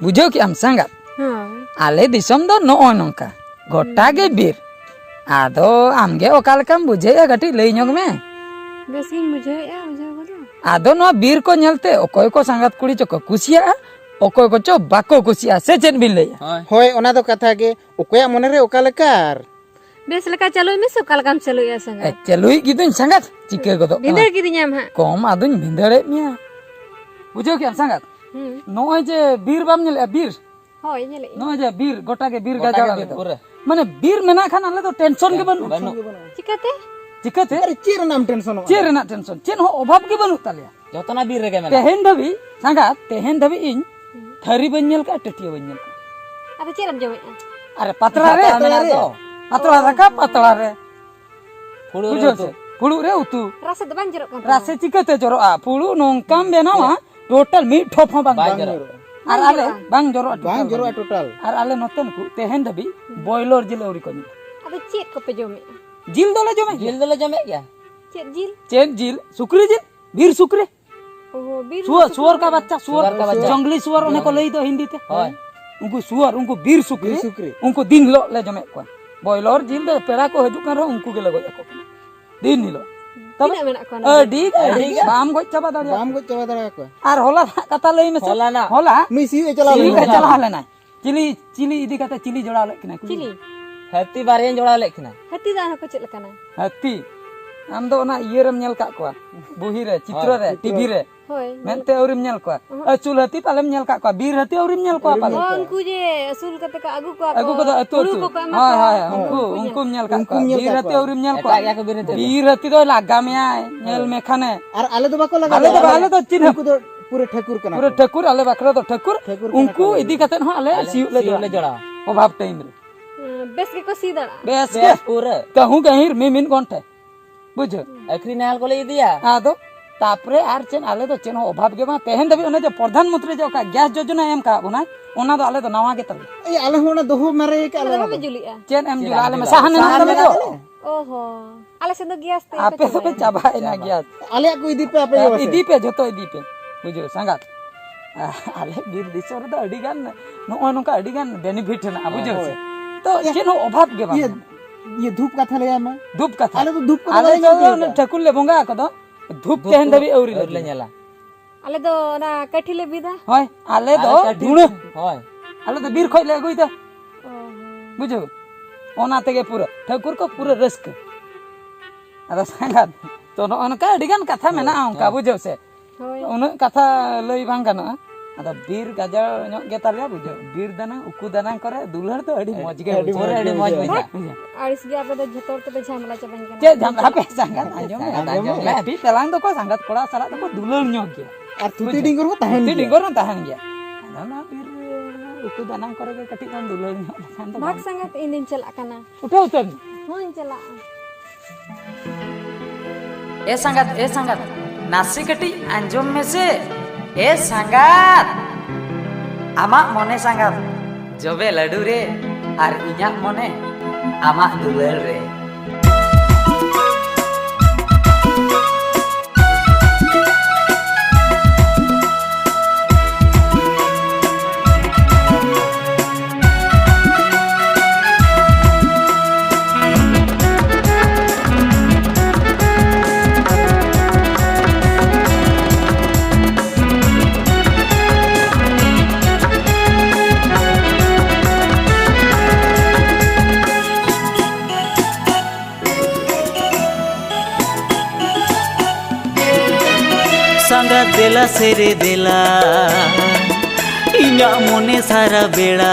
बुझो कि हम संगत आले दिसम दो नो नोंका गोटा गे बीर आदो आमगे ओका लेकाम बुझे गटी लई ᱧᱚᱜ ᱢᱮ बेसिन बुझाएगा बुझा बोलो आदो नो बीर को ñलते ओकोय को संगत कुड़ी चो को कुसिया ओकोय को चो बाको कुसिया से चेन बिन लैया होय ओना दो कथा गे ओकोया मने रे ओका लेकार बेस लका चलो में सब कलकम चलो या संग चलुई गिदुन संगत चिके गदो भिंदर की दिन्याम हां कम आदुन भिंदरे मिया बुझो कि हम संगत नोय जे बीर बाम ñले बीर होय ñले नोय जे बीर गोटा के बीर गाजा माने बीर मेना खान आले तो टेंशन के बनु चिकाते चिकाते अरे चेर नाम टेंशन चेर ना टेंशन चेन हो अभाव के बनु तालिया जतना बीर रे मेना तेहेन धबी संगत तेहेन धबी इन थरी बन्यल का टटिया बन्यल का अब चेरम जमे अरे पतरा रे पतरा रका पतरा रे बुझो से पुळु रे उतु रासे दबान जरो kan रासे चिकाते जरो आ पुळु नोंकाम बेनावा टोटल मिट ठोप बांग और आले बांग जरो टोटल और आले नतन को तेहेन धबी बॉयलर जिल औरी को अब चेक को पे जमे जिल दोले जमे क्या चेक जिल चेन जिल सुकरी जिल बीर सुकरी ओहो बीर सुअर का बच्चा सुअर जंगली सुअर उन्हें को लई दो हिंदी ते उनको सुअर उनको बीर सुकरी उनको दिन लो ले जमे को बॉयलर जिल दो पेड़ा को हजू कर उनको के लगो को दिन निलो तब अडी बाम गो चबा दाड़िया को और होला कथा लई में होला नुई सी चला लेना चिली इदी कथा चिली जोड़ा लेकिन चिली हत्ती बारे जोड़ा लेखना हत्ती दान को चेक लकाना हत्ती आम दो ना इयरम नेल का को बुही रे चित्र रे टीवी रे होय मेनते औरिम नेल को अचुल हत्ती पालेम नेल का को बीर हत्ती औरिम नेल को पाले उनको जे असूल कते का आगु को अतु हां उनको नेल का को बीर हत्ती औरिम नेल को बीर हत्ती दो लागा में आए नेल में खाने और आले तो बाको लगा आले तो चिन्ह उनको तो पूरे ठकुर कना पूरे ठकुर आले बकरा तो ठकुर उनको इदी कते न आले सिउ ले जोड़ा अभाव टाइम रे बेस के को सीधा बेस के पूरे कहूं कहीं मिमिन गोंठे बुझो अखरी नाल को ले दिया आदो तापरे आर चेन आले तो चेन अभाव के बा तेहेन दबी ओने जे प्रधानमंत्री जो का गैस योजना एम का बुना ओना दो आले तो नवा के तले ए आले होना दोहो मारे के आले में जुलिया चेन एम जुला आले में साहन ना दबे दो ओहो आले से तो गैस ते आपे सब चाबाए ना गैस आले को इदी पे आपे इदी पे जतो इदी पे बुझो संगात आले बीर दिसो रे तो अडी गान नो नोका अडी गान बेनिफिट ना बुझो से तो चेन अभाव के बा ये धूप कथा ले मैं धूप कथा आले तो धूप को आले तो ठकुल ले बोंगा कदो धूप तेहेन दबी औरी ले नेला आले तो ना कठी ले बिदा होय आले दो दुणु होय आले तो बीर खोय ले गई तो बुझो ओना तेगे पूरा ठकुर को पूरा रस्क अदा संगात तो नका अडिगान कथा मेना उनका बुझो से उन कथा लई बांग गाना अदा बीर गाजा ᱧᱚᱜ गे तालिया बुझो बीर दाना उकु दाना करे दुलहर तो अडी मौज गे अडी मौज बुझा आरिस गे आपे तो झतर तो झामला चबन के चे झामला पे संगात आजो में अभी तलांग तो को संगात कोड़ा सारा तो को दुलहर ᱧᱚᱜ गे और थुती डिंगर हो ताहन डिंगर ना ताहन गया ना बीर उकु दाना करे के कटी कान दुलहर ᱧᱚᱜ खान तो भाग संगत इन दिन चला कना उठा उतर होइन चला ए संगात नासी कटी अंजम में से ए संगात आमा मने संगात जबे लड्डू रे और इया मने आमा दुलर रे संगात देला सेरे देला इना मोने सारा बेड़ा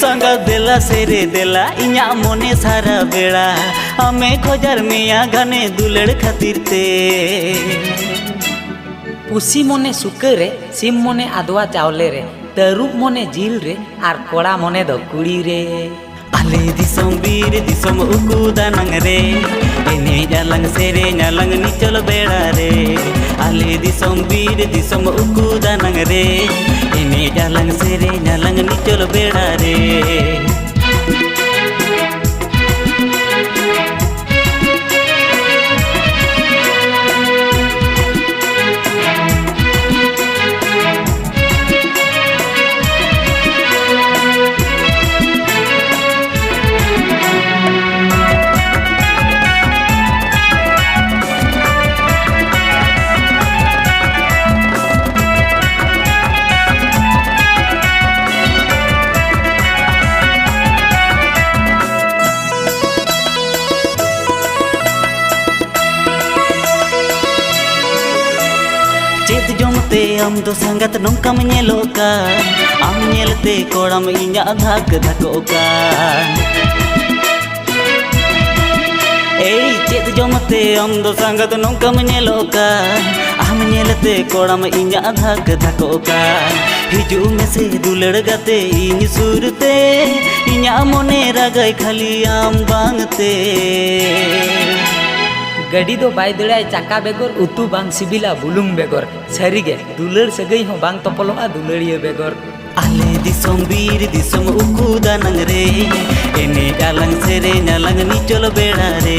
संगात देला सेरे देला इना मोने सारा बेड़ा हमें खोजार मिया घने दुलड़ खातिर ते पुसी मोने सुकर रे सिम मोने आदवा चावले रे तरुप मोने जिल रे आर कोड़ा मोने दो कुड़ी रे आले दिसम बीर दिसम उकु दानंग रे एने जालंग सेरे नालंग निचल बेड़ा रे आले दिसम बीर दिसम उकु दानंग रे एने जालंग सेरे नालंग निचल बेड़ा रे am do sangat nongkam nyelokan am nyelte koram inya dhak dhakokan ei chet jomte am do sangat nongkam nyelokan am nyelte koram inya dhak dhakokan hiju mese dulad gate in surte inya mone ragai khali am bangte गड़ी दो bye दड़ा चाका बेगर उतु बांग सिबिला बुलुंग बेगर सरीगे दुलड़ सगई हो बांग तपलोआ दुलड़िया बेगर आले दिसम बीर दिसम उकु दानंग रे एने डालंग सेरे नालंग निचल बेड़ा रे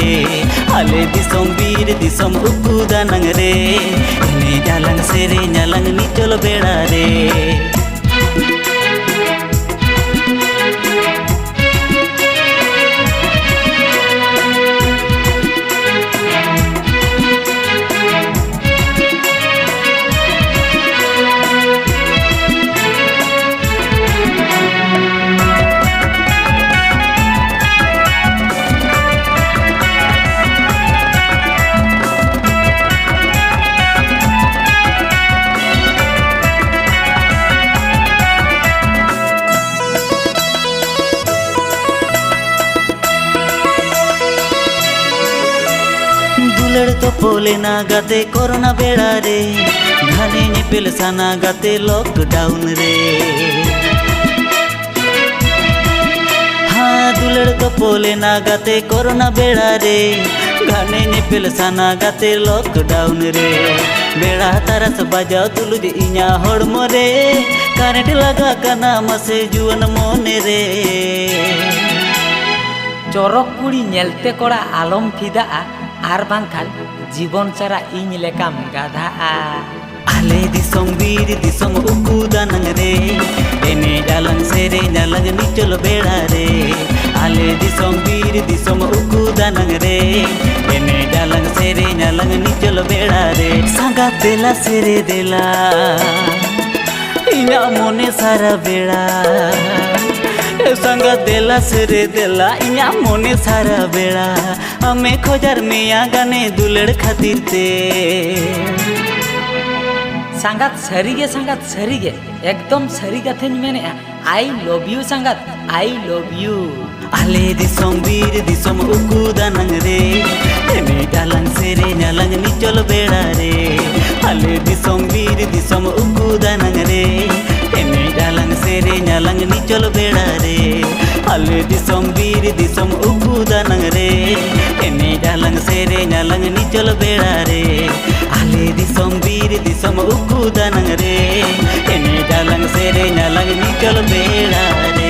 आले दिसम बीर दिसम उकु दानंग रे एने डालंग सेरे नालंग निचल बेड़ा रे दुलड़ तो पोले ना गाते कोरोना बेड़ा रे घाने निपिल साना गाते लॉकडाउन रे हाँ दुलड़ तो पोले ना गाते कोरोना बेड़ा रे घाने निपिल साना गाते लॉकडाउन रे बेड़ा तारस बाजाओ तुलुज इन्या होड़मो रे कारेंट लगा काना मसे जुवन मोने रे चरक कुड़ी नेलते कोड़ा आलम फिदा आर बांखान जीवन सारा इन लेकाम गाधा आले दिसम बीर दिसम उकु दानंग रे एने डालंग सेरे नालंग निचल बेड़ा रे आले दिसम बीर दिसम उकु दानंग रे एने डालंग सेरे नालंग निचल बेड़ा रे सांगा देला सेरे देला इना मोने सारा बेड़ा संग देला सेरे देला इना मोने सारा बेड़ा हमें खोजार मिया गाने दुलड़ खातिर ते संगत सरीगे एकदम सरी कथेन मेने आई लव यू संगत आई लव यू आले दिसम बीर दिसम उकु दानंग रे एने डालंग सेरे नालंग निचल बेड़ा रे आले दिसम बीर दिसम उकु दानंग रे एने डालंग सेरे नालंग निचल बेड़ा रे आले दिसम बीर दिसम उकु दानंग रे एने डालंग सेरे नालंग निचल बेड़ा रे आले दिसम बीर दिसम उकु दानंग रे एने डालंग सेरे नालंग निचल बेड़ा रे